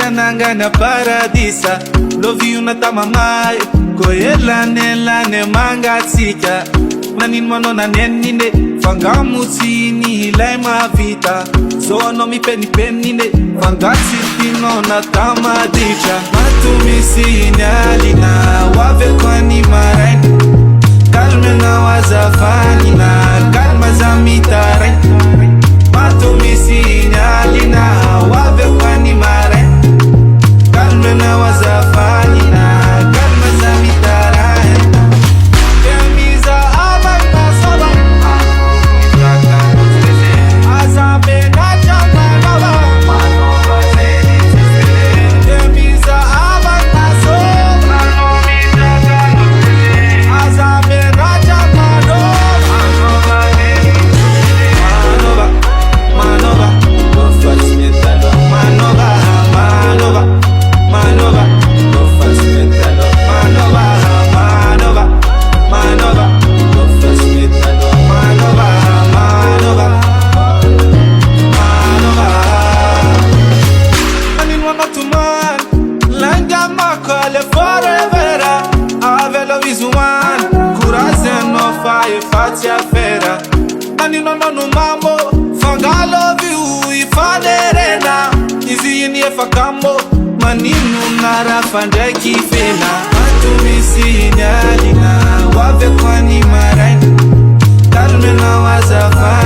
Nangana paradisa Lovi una tamamai Koelane mangatsika Nanin manona nenine Fangamutini ilay mavita Zono mi penine Fangatsitino na tamaditra Matumisi nyalina Wave kwani maraini Kalme na wazafani na Kalma za mitarai Matumisi nyalina Wave kwani maraini Kalme na wazafani na Kalma za mitarai Kemiza abang na soba Azabe na chama nova Kemiza abang na soba Azabe na chama nova Manova Go fast mental Manova Go fast mental Manova Go fast mental Manova Anin wana tuman Langa makale forever Avelo vizuan Kurazen no fire fati afera Anin wana numambo Fangalo viu ifaderena Izi yini efakambo Maninu narafanda kifena Matumisi nyalina Wave kwani maraini Kalme na wazafani